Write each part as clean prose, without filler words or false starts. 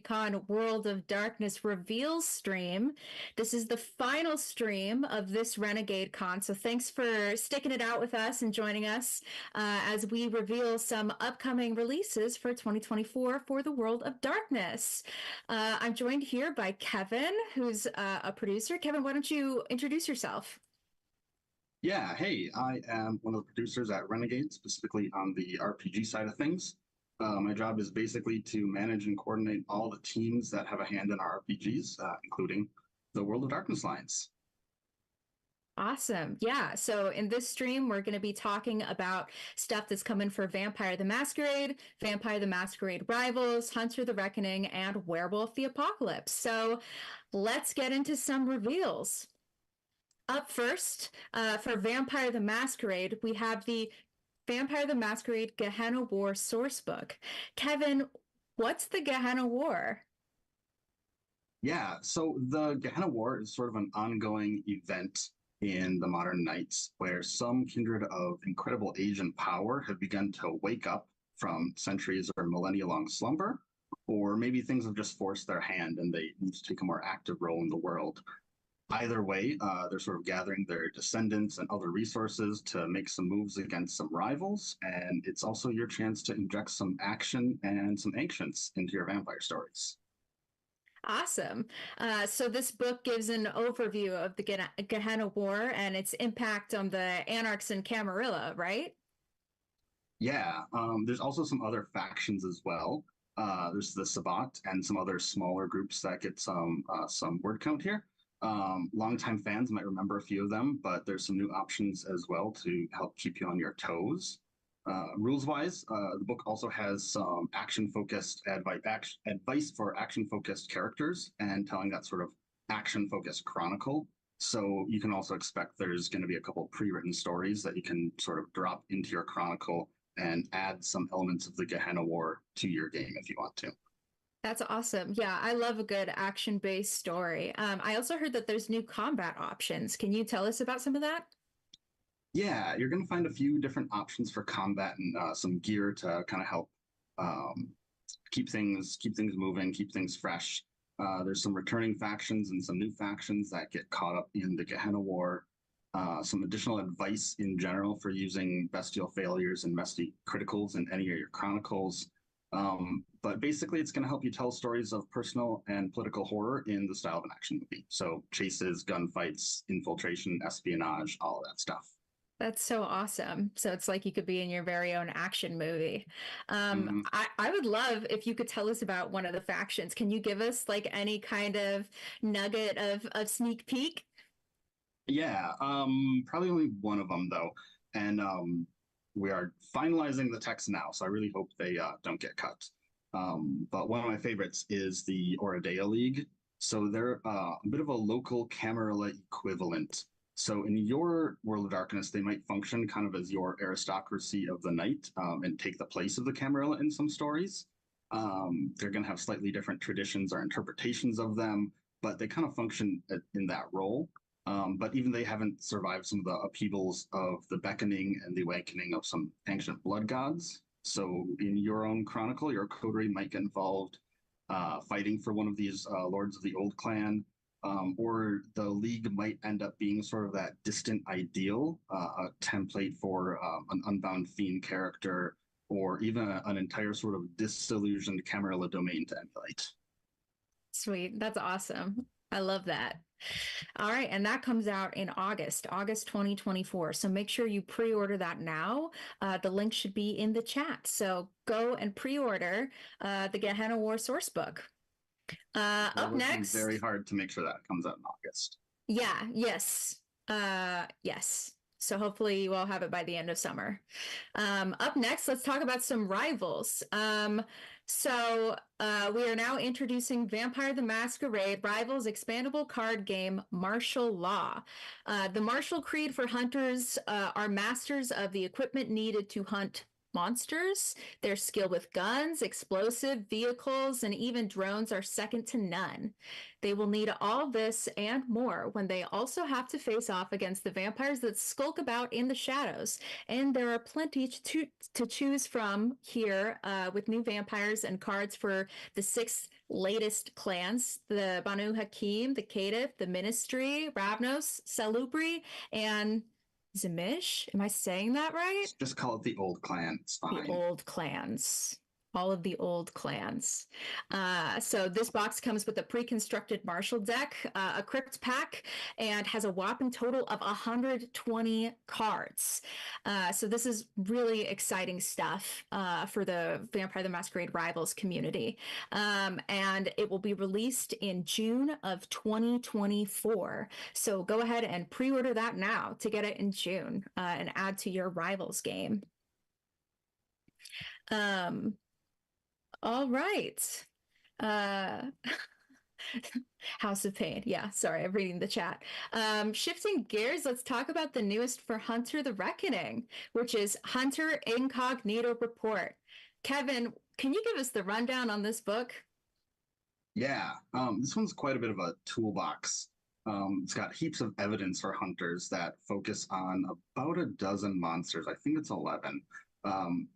Renegade Con World of Darkness Reveals stream. This is the final stream of this Renegade Con, so thanks for sticking it out with us and joining us as we reveal some upcoming releases for 2024 for the World of Darkness. I'm joined here by Kevin, who's a producer. Kevin, why don't you introduce yourself? Yeah, hey, I am one of the producers at Renegade, specifically on the RPG side of things. My job is basically to manage and coordinate all the teams that have a hand in our RPGs, including the World of Darkness lines. Awesome. Yeah. So in this stream, we're going to be talking about stuff that's coming for Vampire the Masquerade, Vampire the Masquerade Rivals, Hunter the Reckoning, and Werewolf the Apocalypse. So let's get into some reveals. Up first, for Vampire the Masquerade, we have the Vampire the Masquerade Gehenna War sourcebook. Kevin, what's the Gehenna War? Yeah, so the Gehenna War is sort of an ongoing event in the modern nights where some kindred of incredible age and power have begun to wake up from centuries or millennia long slumber, or maybe things have just forced their hand and they need to take a more active role in the world. Either way, they're sort of gathering their descendants and other resources to make some moves against some rivals, and it's also your chance to inject some action and some ancients into your vampire stories. Awesome. So this book gives an overview of the Gehenna War and its impact on the Anarchs in Camarilla, right? Yeah, there's also some other factions as well. There's the Sabbat and some other smaller groups that get some word count here. Longtime fans might remember a few of them, but there's some new options as well to help keep you on your toes. Rules-wise, the book also has some action-focused advice for action-focused characters and telling that sort of action-focused chronicle. So you can also expect there's going to be a couple pre-written stories that you can sort of drop into your chronicle and add some elements of the Gehenna War to your game if you want to. That's awesome. Yeah, I love a good action-based story. I also heard that there's new combat options. Can you tell us about some of that? Yeah, you're going to find a few different options for combat and some gear to kind of help um, keep things moving, keep things fresh. There's some returning factions and some new factions that get caught up in the Gehenna War. Some additional advice in general for using bestial failures and messy criticals in any of your chronicles. But basically, it's going to help you tell stories of personal and political horror in the style of an action movie. So chases, gunfights, infiltration, espionage, all of that stuff. That's so awesome. So it's like you could be in your very own action movie. Mhm. I would love if you could tell us about one of the factions. Can you give us like any kind of nugget of sneak peek? Yeah, probably only one of them though, and we are finalizing the text now, so I really hope they don't get cut. But one of my favorites is the Oradea League. So they're a bit of a local Camarilla equivalent. So in your World of Darkness, they might function kind of as your aristocracy of the night and take the place of the Camarilla in some stories. They're going to have slightly different traditions or interpretations of them, but they kind of function in that role. But even they haven't survived some of the upheavals of the beckoning and the awakening of some ancient blood gods. So in your own chronicle, your coterie might get involved fighting for one of these lords of the old clan, or the league might end up being sort of that distant ideal, a template for an unbound fiend character, or even an entire sort of disillusioned Camarilla domain to emulate. Sweet. That's awesome. I love that. All right, and that comes out in August 2024. So make sure you pre-order that now. The link should be in the chat. So go and pre-order the Gehenna War source book. We're Up working very next, hard to make sure that comes out in August. yeah, yes, yes. So hopefully you all have it by the end of summer. Up next, let's talk about some rivals. We are now introducing Vampire the Masquerade Rivals expandable card game Martial Law. The martial creed for hunters are masters of the equipment needed to hunt monsters. Their skill with guns, explosive vehicles, and even drones are second to none. They will need all this and more when they also have to face off against the vampires that skulk about in the shadows. And there are plenty to choose from here with new vampires and cards for the 6 latest clans: the Banu Hakim, the Kadif, the Ministry, Ravnos, Salubri, and Zamish. Am I saying that right? Just call it the old clan. It's The fine. old clans. All of the old clans. So this box comes with a pre-constructed Marshall deck, a crypt pack, and has a whopping total of 120 cards. So this is really exciting stuff for the Vampire the Masquerade Rivals community. And it will be released in June of 2024. So go ahead and pre-order that now to get it in June and add to your Rivals game. All right. House of Pain. Yeah, sorry, I'm reading the chat. Shifting gears, let's talk about the newest for Hunter the Reckoning, which is Hunter Incognito Report. Kevin, can you give us the rundown on this book? Yeah, this one's quite a bit of a toolbox. It's got heaps of evidence for hunters that focus on about a dozen monsters. I think it's 11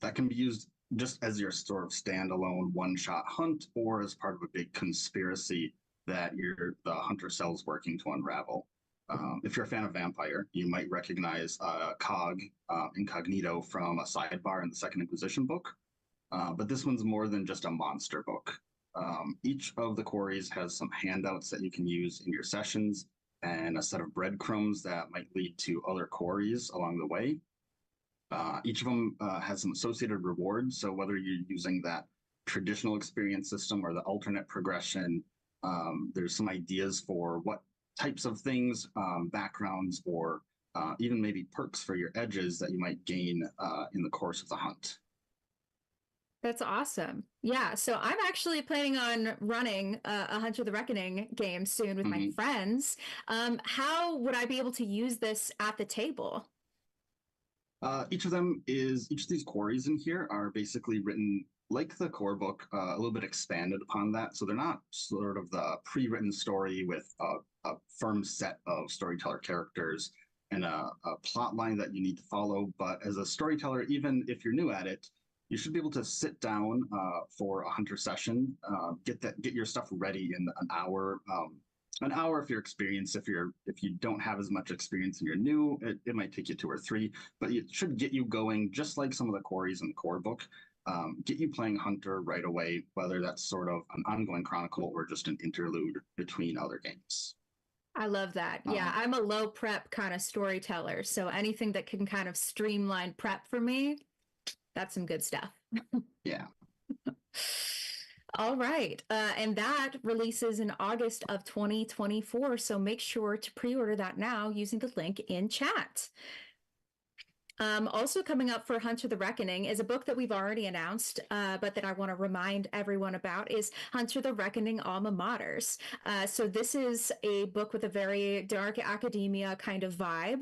that can be used just as your sort of standalone one-shot hunt or as part of a big conspiracy that the hunter cell's working to unravel. If you're a fan of Vampire, you might recognize Cog Incognito from a sidebar in the Second Inquisition book. But this one's more than just a monster book. Each of the quarries has some handouts that you can use in your sessions and a set of breadcrumbs that might lead to other quarries along the way. Each of them has some associated rewards, so whether you're using that traditional experience system or the alternate progression, there's some ideas for what types of things, backgrounds, or even maybe perks for your edges that you might gain in the course of the hunt. That's awesome. Yeah, so I'm actually planning on running a Hunter the Reckoning game soon with my friends. How would I be able to use this at the table? Each of these quarries in here are basically written like the core book, a little bit expanded upon that. So they're not sort of the pre-written story with a firm set of storyteller characters and a plot line that you need to follow. But as a storyteller, even if you're new at it, you should be able to sit down for a hunter session, get your stuff ready in an hour. An hour if you're experienced. If you don't have as much experience and you're new, it might take you 2 or 3, but it should get you going just like some of the quarries in the core book. Get you playing Hunter right away, whether that's sort of an ongoing chronicle or just an interlude between other games. I love that. Yeah, I'm a low prep kind of storyteller, so anything that can kind of streamline prep for me, that's some good stuff. Yeah. All right. And that releases in August of 2024. So make sure to pre-order that now using the link in chat. Also coming up for Hunter the Reckoning is a book that we've already announced, but that I want to remind everyone about is Hunter the Reckoning Alma Maters. So this is a book with a very dark academia kind of vibe.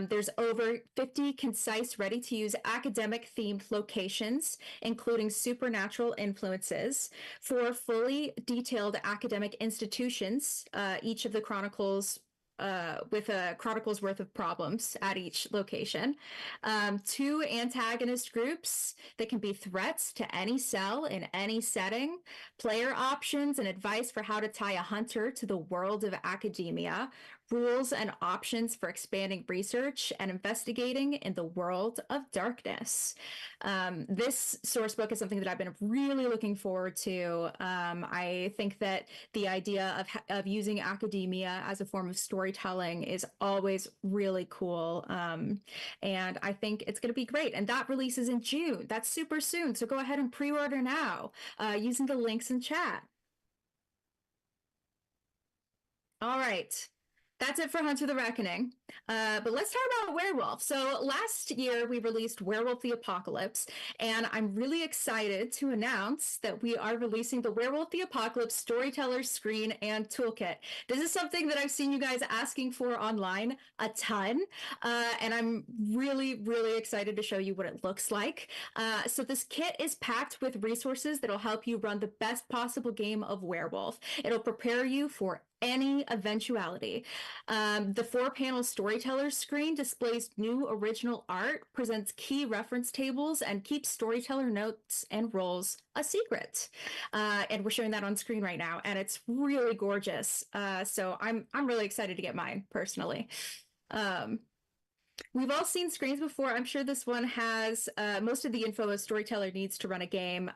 There's over 50 concise, ready-to-use academic-themed locations, including supernatural influences, 4 fully detailed academic institutions, each of the chronicles with a chronicle's worth of problems at each location. 2 antagonist groups that can be threats to any cell in any setting, player options and advice for how to tie a hunter to the world of academia, rules and options for expanding research and investigating in the world of darkness. This source book is something that I've been really looking forward to. I think that the idea of using academia as a form of storytelling is always really cool. And I think it's going to be great. And that releases in June. That's super soon. So go ahead and pre-order now using the links in chat. All right. That's it for Hunter the Reckoning. But let's talk about Werewolf. So last year we released Werewolf the Apocalypse, and I'm really excited to announce that we are releasing the Werewolf the Apocalypse Storyteller Screen and Toolkit. This is something that I've seen you guys asking for online a ton, and I'm really, really excited to show you what it looks like. So this kit is packed with resources that'll help you run the best possible game of Werewolf. It'll prepare you for any eventuality. The 4-panel storyteller screen displays new original art, presents key reference tables, and keeps storyteller notes and roles a secret. And we're showing that on screen right now, and it's really gorgeous. So I'm really excited to get mine personally. We've all seen screens before. I'm sure this one has most of the info a storyteller needs to run a game.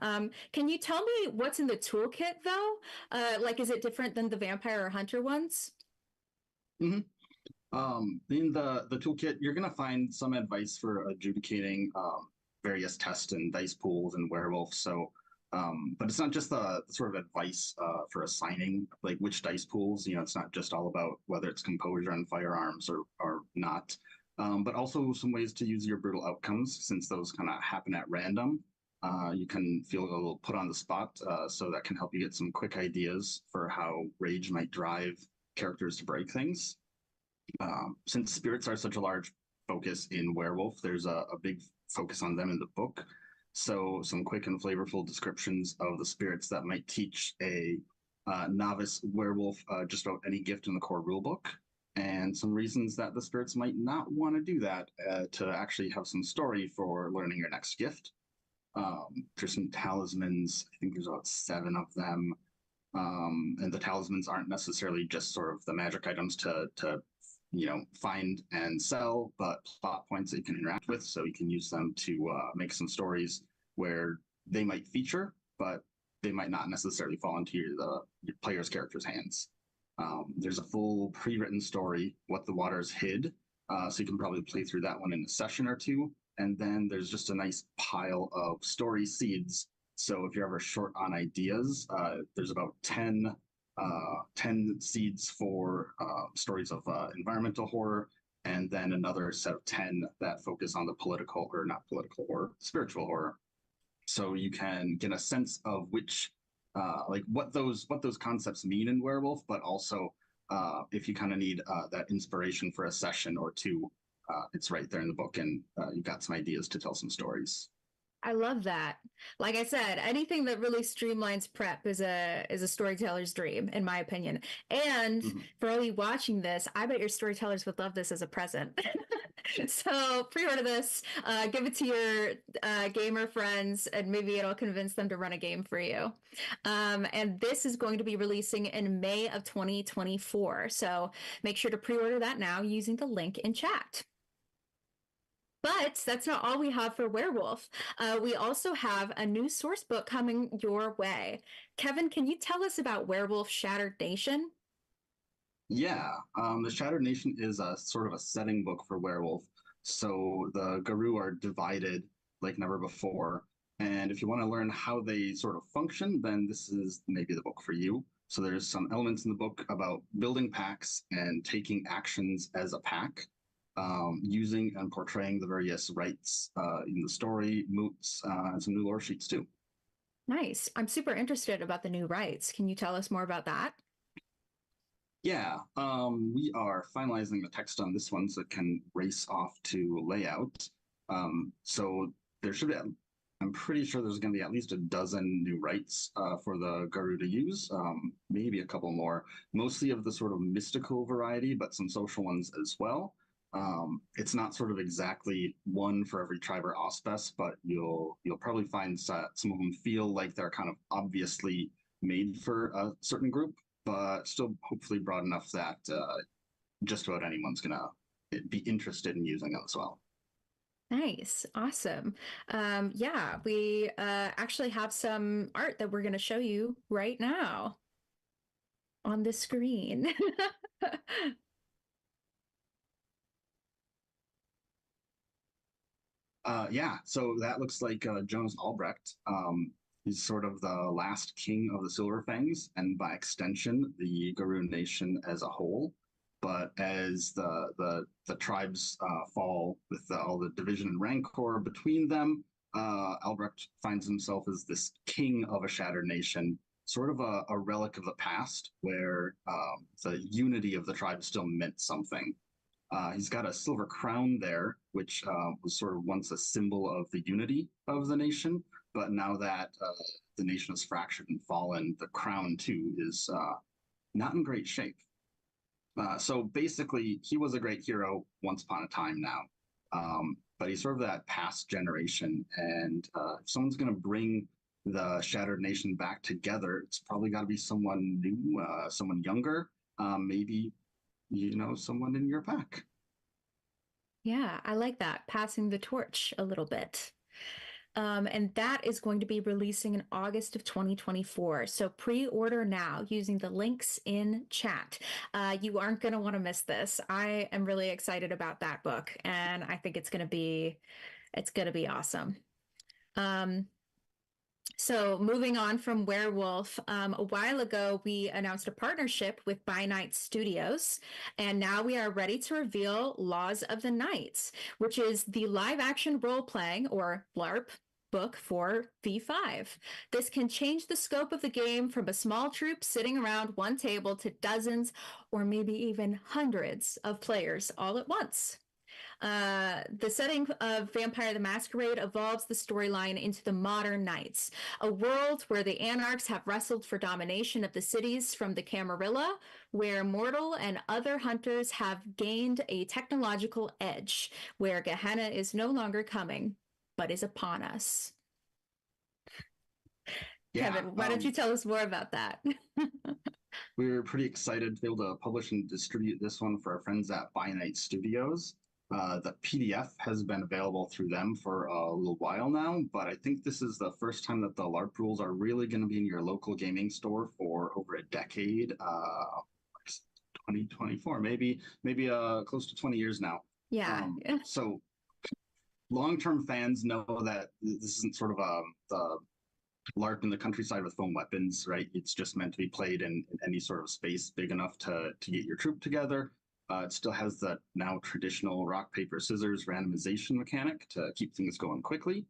Can you tell me what's in the toolkit, though? Like, is it different than the vampire or hunter ones? Mm-hmm. In the toolkit, you're going to find some advice for adjudicating various tests and dice pools and werewolf. So, but it's not just the sort of advice for assigning like which dice pools. You know, it's not just all about whether it's composure and firearms or not. But also some ways to use your brutal outcomes, since those kind of happen at random. You can feel a little put on the spot, so that can help you get some quick ideas for how rage might drive characters to break things. Since spirits are such a large focus in Werewolf, there's a big focus on them in the book. So some quick and flavorful descriptions of the spirits that might teach a novice werewolf just about any gift in the core rulebook, and some reasons that the spirits might not want to do that to actually have some story for learning your next gift. There's some talismans. I think there's about 7 of them. And the talismans aren't necessarily just sort of the magic items to find and sell, but plot points that you can interact with, so you can use them to make some stories where they might feature, but they might not necessarily fall into your player's character's hands. There's a full pre-written story, What the Waters Hid, so you can probably play through that one in a session or two. And then there's just a nice pile of story seeds. So if you're ever short on ideas, there's about 10 seeds for stories of environmental horror, and then another set of 10 that focus on the political, or not political horror, spiritual horror. So you can get a sense of which like what those concepts mean in Werewolf, but also if you kind of need that inspiration for a session or two, it's right there in the book, and you've got some ideas to tell some stories. I love that. Like I said, anything that really streamlines prep is a storyteller's dream, in my opinion. And for all you watching this, I bet your storytellers would love this as a present. So pre-order this, give it to your gamer friends, and maybe it'll convince them to run a game for you. And this is going to be releasing in May of 2024. So make sure to pre-order that now using the link in chat. But that's not all we have for Werewolf. We also have a new source book coming your way. Kevin, can you tell us about Werewolf Shattered Nation? Yeah, the Shattered Nation is a sort of a setting book for Werewolf. So the Garou are divided like never before. And if you want to learn how they sort of function, then this is maybe the book for you. So there's some elements in the book about building packs and taking actions as a pack. Using and portraying the various rights in the story, moots, and some new lore sheets too. Nice. I'm super interested about the new rights. Can you tell us more about that? Yeah, we are finalizing the text on this one so it can race off to layout. So there should be, I'm pretty sure there's going to be at least a dozen new rights for the Garou to use, maybe a couple more, mostly of the sort of mystical variety, but some social ones as well. It's not sort of exactly one for every tribe or auspec, but you'll probably find some of them feel like they're kind of obviously made for a certain group, but still hopefully broad enough that just about anyone's gonna be interested in using them as well. Nice. Awesome. Yeah, we actually have some art that we're going to show you right now on the screen. Yeah, so that looks like Jonas Albrecht. He's sort of the last king of the Silver Fangs, and by extension, the Garou nation as a whole. But as the tribes fall with all the division and rancor between them, Albrecht finds himself as this king of a shattered nation, sort of a relic of the past, where the unity of the tribe still meant something. He's got a silver crown there, which was sort of once a symbol of the unity of the nation. But now that the nation is fractured and fallen, the crown too is not in great shape. So basically, he was a great hero once upon a time now. But he's sort of that past generation. And if someone's going to bring the Shattered Nation back together, it's probably got to be someone new, someone younger, maybe, someone in your pack. Yeah, I like that. Passing the torch a little bit. And that is going to be releasing in August of 2024. So pre-order now using the links in chat. You aren't going to want to miss this. I am really excited about that book, and I think it's going to be awesome. So moving on from Werewolf, a while ago, we announced a partnership with By Night Studios, and now we are ready to reveal Laws of the Night, which is the live action role-playing, or LARP, book for V5. This can change the scope of the game from a small troop sitting around one table to dozens or maybe even hundreds of players all at once. The setting of Vampire the Masquerade evolves the storyline into the modern Knights, a world where the Anarchs have wrestled for domination of the cities from the Camarilla, where mortal and other hunters have gained a technological edge, where Gehenna is no longer coming, but is upon us. Yeah, Kevin, why don't you tell us more about that? We were pretty excited to be able to publish and distribute this one for our friends at By Night Studios. The PDF has been available through them for a little while now, but I think this is the first time that the LARP rules are really going to be in your local gaming store for over a decade. 2024, maybe close to 20 years now. Yeah. So long-term fans know that this isn't sort of the LARP in the countryside with foam weapons, right? It's just meant to be played in any sort of space big enough to get your troop together. It still has that now traditional rock, paper, scissors randomization mechanic to keep things going quickly.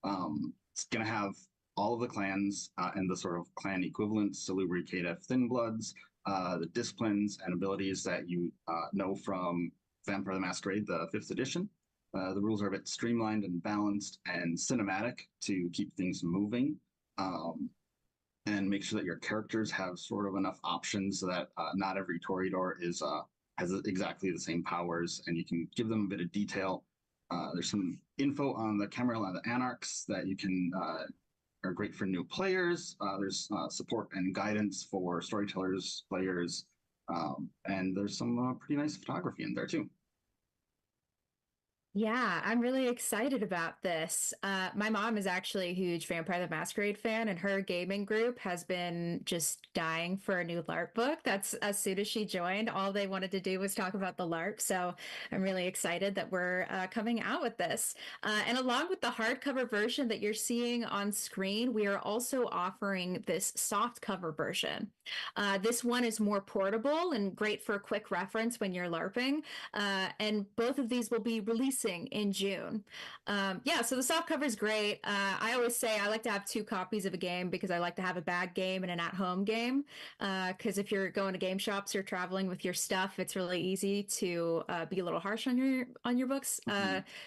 It's going to have all of the clans and the sort of clan equivalents, Salubri, Kadef, Thin Bloods, the disciplines and abilities that you know from Vampire the Masquerade, the 5th edition. The rules are a bit streamlined and balanced and cinematic to keep things moving. And make sure that your characters have sort of enough options so that not every Toreador has exactly the same powers, and you can give them a bit of detail. There's some info on the Camarilla and the Anarchs that you can are great for new players. There's support and guidance for storytellers, players, and there's some pretty nice photography in there too. Yeah, I'm really excited about this. My mom is actually a huge Vampire the Masquerade fan, and her gaming group has been just dying for a new LARP book. That's as soon as she joined, all they wanted to do was talk about the LARP. So I'm really excited that we're coming out with this. And along with the hardcover version that you're seeing on screen, we are also offering this soft cover version. This one is more portable and great for a quick reference when you're LARPing. And both of these will be releasing in June. Yeah, so the soft cover is great. I always say I like to have 2 copies of a game because I like to have a bag game and an at-home game. Because if you're going to game shops or traveling with your stuff, it's really easy to be a little harsh on your books.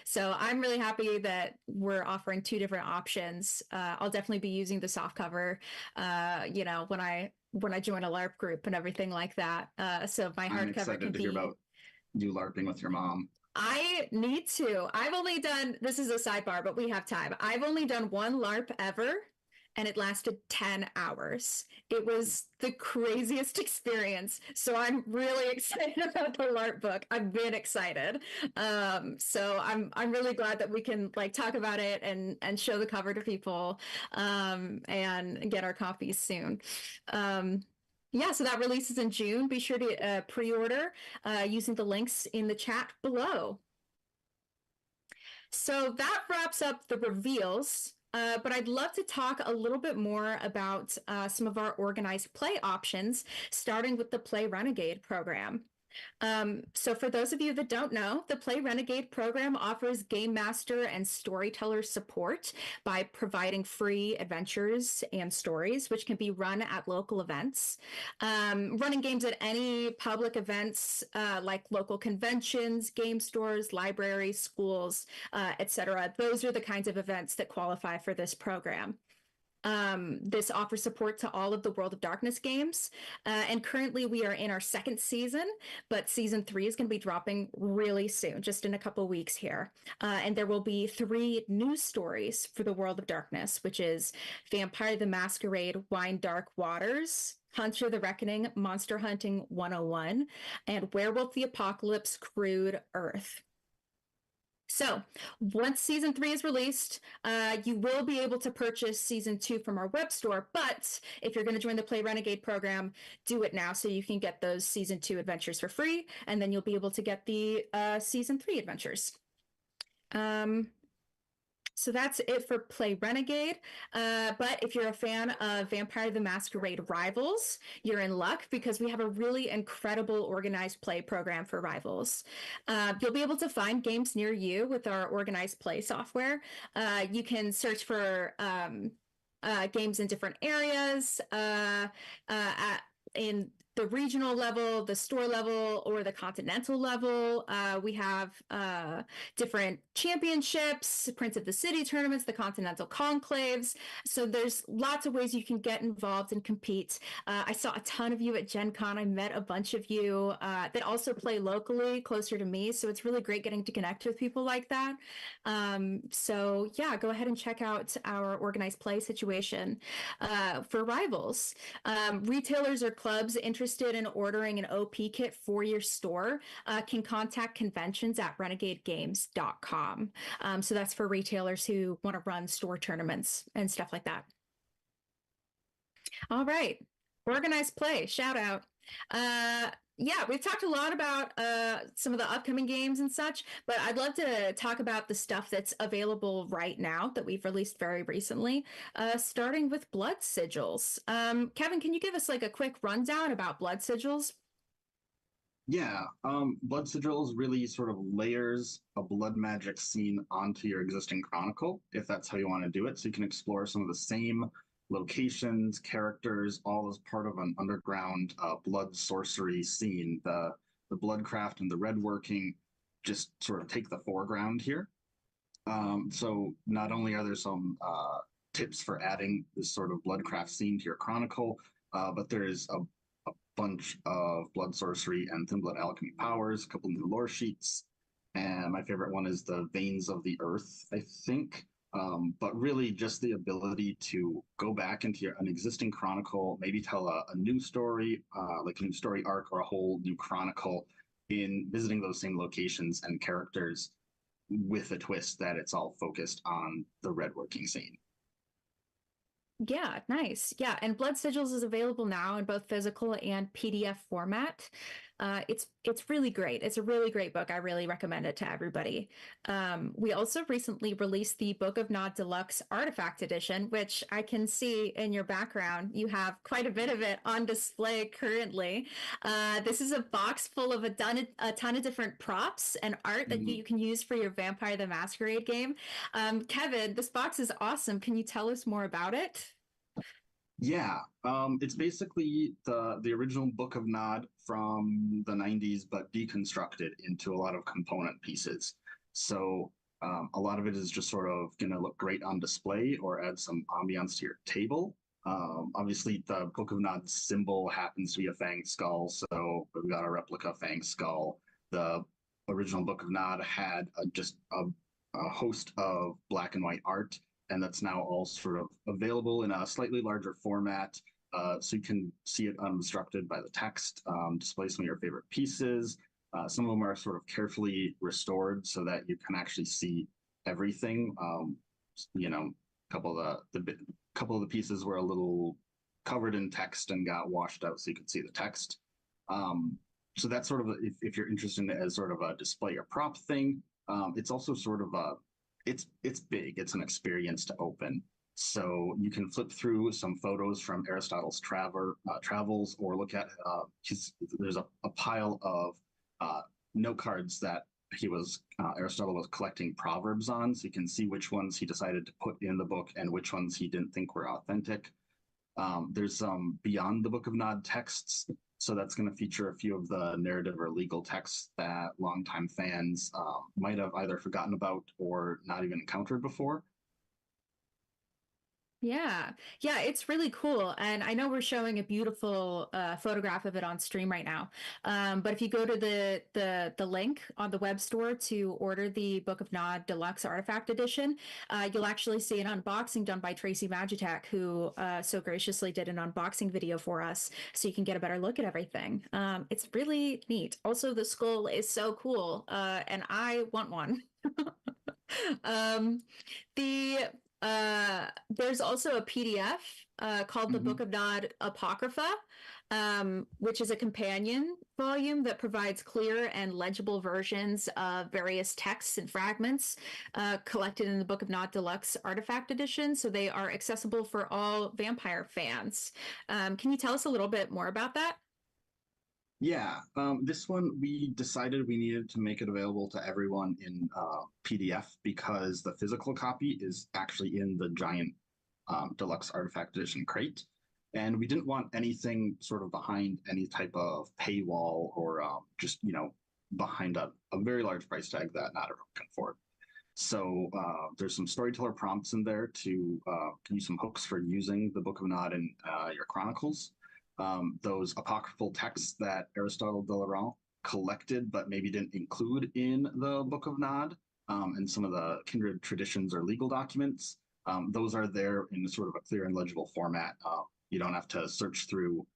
So I'm really happy that we're offering 2 different options. I'll definitely be using the soft cover, when I join a LARP group and everything like that. So my hardcover excited can to be. Hear about you LARPing with your mom. I need to. I've only done, this is a sidebar, but we have time. I've only done one LARP ever, and it lasted 10 hours. It was the craziest experience. So I'm really excited about the LARP book. I've been excited. So I'm really glad that we can talk about it and show the cover to people and get our copies soon. Yeah, so that releases in June. Be sure to pre-order using the links in the chat below. So that wraps up the reveals, but I'd love to talk a little bit more about some of our organized play options, starting with the Play Renegade program. So for those of you that don't know, the Play Renegade program offers game master and storyteller support by providing free adventures and stories, which can be run at local events. Running games at any public events like local conventions, game stores, libraries, schools, etc. Those are the kinds of events that qualify for this program. This offers support to all of the World of Darkness games. And currently we are in our second season, but season 3 is going to be dropping really soon, just in a couple weeks here. And there will be 3 news stories for the World of Darkness, which is Vampire the Masquerade, Wine Dark Waters, Hunter the Reckoning, Monster Hunting 101, and Werewolf the Apocalypse, Crude Earth. So once season 3 is released, you will be able to purchase season 2 from our web store. But if you're going to join the Play Renegade program, do it now so you can get those season 2 adventures for free, and then you'll be able to get the season 3 adventures. So that's it for Play Renegade. But if you're a fan of Vampire the Masquerade Rivals, you're in luck because we have a really incredible organized play program for Rivals. You'll be able to find games near you with our organized play software. You can search for games in different areas in the regional level, the store level, or the continental level. We have different championships, Prince of the City tournaments, the continental conclaves. So there's lots of ways you can get involved and compete. I saw a ton of you at Gen Con. I met a bunch of you that also play locally closer to me. So it's really great getting to connect with people like that. So yeah, go ahead and check out our organized play situation for Rivals. Retailers or clubs interested in ordering an OP kit for your store can contact conventions at renegadegames.com. So that's for retailers who want to run store tournaments and stuff like that. All right. Organized play, shout out. Yeah, we've talked a lot about some of the upcoming games and such, but I'd love to talk about the stuff that's available right now that we've released very recently, starting with Blood Sigils. Kevin, can you give us like a quick rundown about Blood Sigils? Yeah, Blood Sigils really sort of layers a blood magic scene onto your existing chronicle, if that's how you want to do it. So you can explore some of the same locations, characters, all as part of an underground blood sorcery scene. The bloodcraft and the red working just sort of take the foreground here. So not only are there some tips for adding this sort of bloodcraft scene to your chronicle, but there's a bunch of blood sorcery and thin blood alchemy powers, a couple new lore sheets, and my favorite one is the Veins of the Earth, I think. But really just the ability to go back into an existing chronicle, maybe tell a new story, like a new story arc or a whole new chronicle in visiting those same locations and characters with a twist that it's all focused on the red working scene. Yeah, nice. Yeah, and Blood Sigils is available now in both physical and PDF format. It's really great. It's a really great book. I really recommend it to everybody. We also recently released the Book of Nod Deluxe Artifact Edition, which I can see in your background. You have quite a bit of it on display currently. This is a box full of a ton of different props and art that you can use for your Vampire the Masquerade game. Kevin, this box is awesome. Can you tell us more about it? Yeah, it's basically the original Book of Nod from the 90s, but deconstructed into a lot of component pieces. So a lot of it is just sort of going to look great on display or add some ambiance to your table. Obviously, the Book of Nod symbol happens to be a fanged skull, so we've got a replica fanged skull. The original Book of Nod had just a host of black and white art, and that's now all sort of available in a slightly larger format, so you can see it unobstructed by the text, display some of your favorite pieces. Some of them are sort of carefully restored so that you can actually see everything. You know, a couple of the pieces were a little covered in text and got washed out so you could see the text. So that's sort of if you're interested in it as sort of a display or prop thing. It's also sort of it's big. It's an experience to open. So you can flip through some photos from Aristotle's travels, or look at there's a pile of note cards that Aristotle was collecting proverbs on, so you can see which ones he decided to put in the book and which ones he didn't think were authentic. There's some beyond the Book of Nod texts, so that's going to feature a few of the narrative or legal texts that longtime fans might have either forgotten about or not even encountered before. Yeah. Yeah, it's really cool. And I know we're showing a beautiful photograph of it on stream right now. But if you go to the link on the web store to order the Book of Nod Deluxe Artifact Edition, you'll actually see an unboxing done by Tracy Magitech, who so graciously did an unboxing video for us, so you can get a better look at everything. It's really neat. Also, the skull is so cool, and I want one. um, the there's also a PDF called the Book Mm-hmm. of Nod Apocrypha, which is a companion volume that provides clear and legible versions of various texts and fragments collected in the Book of Nod Deluxe Artifact Edition. So they are accessible for all vampire fans. Can you tell us a little bit more about that? Yeah, this one we decided we needed to make it available to everyone in PDF because the physical copy is actually in the giant deluxe artifact edition crate, and we didn't want anything sort of behind any type of paywall or just behind a very large price tag that not everyone can afford. So there's some storyteller prompts in there to give you some hooks for using the Book of Nod in your chronicles. Those apocryphal texts that Aristotle de Laurent collected but maybe didn't include in the Book of Nod, and some of the kindred traditions or legal documents. Those are there in sort of a clear and legible format. You don't have to search through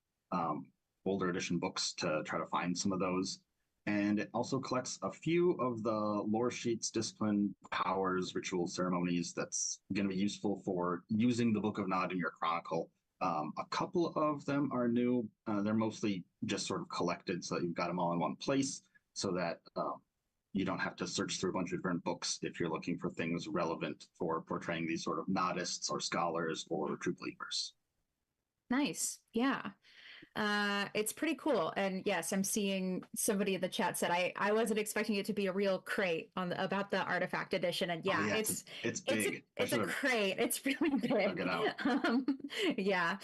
older edition books to try to find some of those. And it also collects a few of the lore sheets, discipline, powers, rituals, ceremonies that's going to be useful for using the Book of Nod in your chronicle. A couple of them are new. They're mostly just sort of collected so that you've got them all in one place, so that you don't have to search through a bunch of different books if you're looking for things relevant for portraying these sort of nodists or scholars or true believers. Nice. Yeah. It's pretty cool. And yes, I'm seeing somebody in the chat said I wasn't expecting it to be a real crate on about the artifact edition. And Oh yeah, yeah, it's it's a big. I it's a should have crate. It's really dug it big. out. Yeah.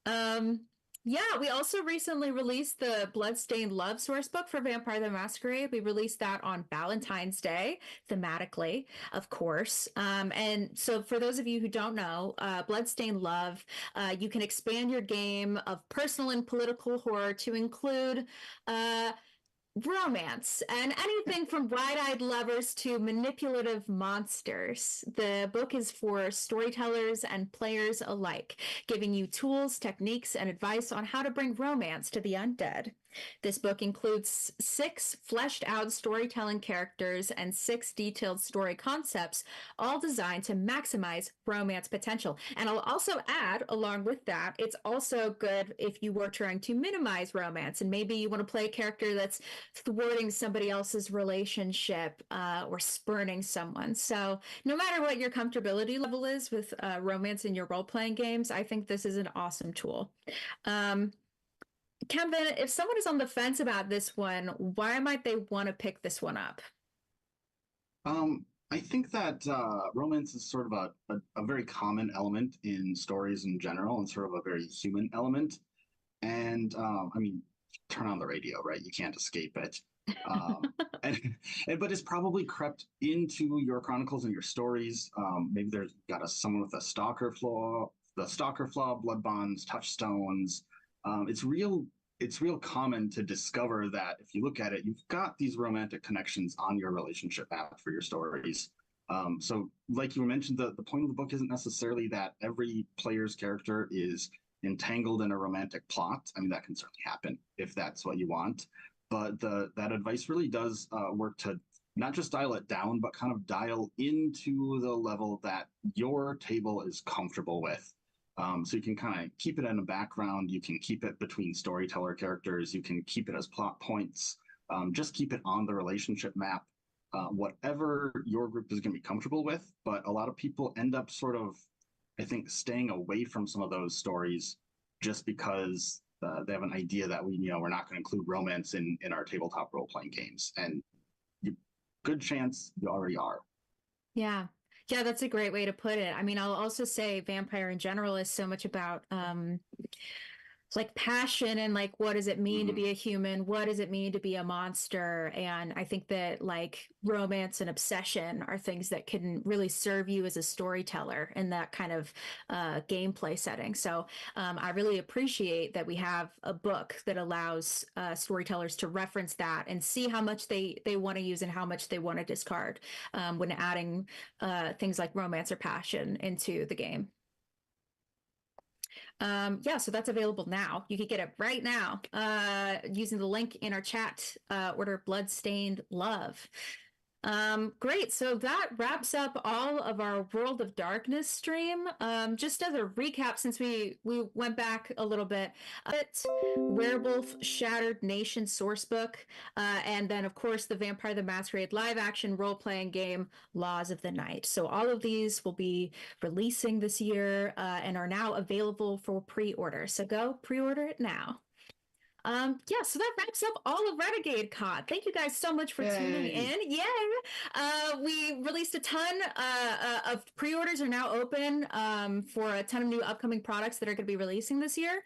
Um, yeah, we also recently released the Bloodstained Love Sourcebook for Vampire the Masquerade. We released that on Valentine's Day, thematically, of course. And so for those of you who don't know, Bloodstained Love, you can expand your game of personal and political horror to include uh, romance and anything from wide-eyed lovers to manipulative monsters. The book is for storytellers and players alike, giving you tools, techniques, and advice on how to bring romance to the undead. This book includes 6 fleshed out storytelling characters and 6 detailed story concepts, all designed to maximize romance potential. And I'll also add, along with that, it's also good if you were trying to minimize romance and maybe you want to play a character that's thwarting somebody else's relationship or spurning someone. So, no matter what your comfortability level is with romance in your role playing games, I think this is an awesome tool. Um, Kevin, if someone is on the fence about this one, why might they want to pick this one up? I think that romance is sort of a very common element in stories in general, and sort of a very human element. And I mean, turn on the radio, right? You can't escape it. And, but it's probably crept into your chronicles and your stories. Maybe there's got someone with a stalker flaw, blood bonds, touchstones. It's real common to discover that if you look at it, you've got these romantic connections on your relationship map for your stories. So, like you mentioned, the point of the book isn't necessarily that every player's character is entangled in a romantic plot. I mean, that can certainly happen if that's what you want. But that advice really does work to not just dial it down, but kind of dial into the level that your table is comfortable with. So you can kind of keep it in the background. You can keep it between storyteller characters. You can keep it as plot points. Just keep it on the relationship map. Whatever your group is going to be comfortable with. But a lot of people end up sort of I think staying away from some of those stories just because they have an idea that we're not going to include romance in our tabletop role playing games, and good chance you already are. Yeah. Yeah, that's a great way to put it. I mean, I'll also say vampire in general is so much about like passion and like what does it mean to be a human, what does it mean to be a monster. And I think that like romance and obsession are things that can really serve you as a storyteller in that kind of gameplay setting. So I really appreciate that we have a book that allows storytellers to reference that and see how much they want to use and how much they want to discard when adding things like romance or passion into the game. Yeah, so that's available now. You can get it right now using the link in our chat. Order Bloodstained Love. Great. So that wraps up all of our World of Darkness stream. Just as a recap, since we went back a little bit, Werewolf Shattered Nation sourcebook, and then of course the Vampire the Masquerade live action role playing game Laws of the Night. So all of these will be releasing this year and are now available for pre-order. So go pre-order it now. Yeah, so that wraps up all of Renegade Con. Thank you guys so much for tuning in. Yay! We released a ton of pre-orders are now open for a ton of new upcoming products that are going to be releasing this year.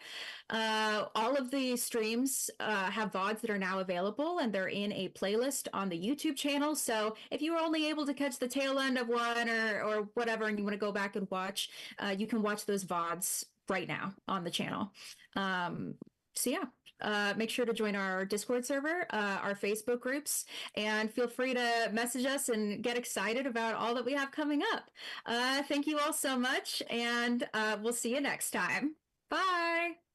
All of the streams have VODs that are now available, and they're in a playlist on the YouTube channel. So if you were only able to catch the tail end of one or whatever, and you want to go back and watch, you can watch those VODs right now on the channel. So yeah, make sure to join our Discord server, our Facebook groups, and feel free to message us and get excited about all that we have coming up. Thank you all so much, and we'll see you next time. Bye.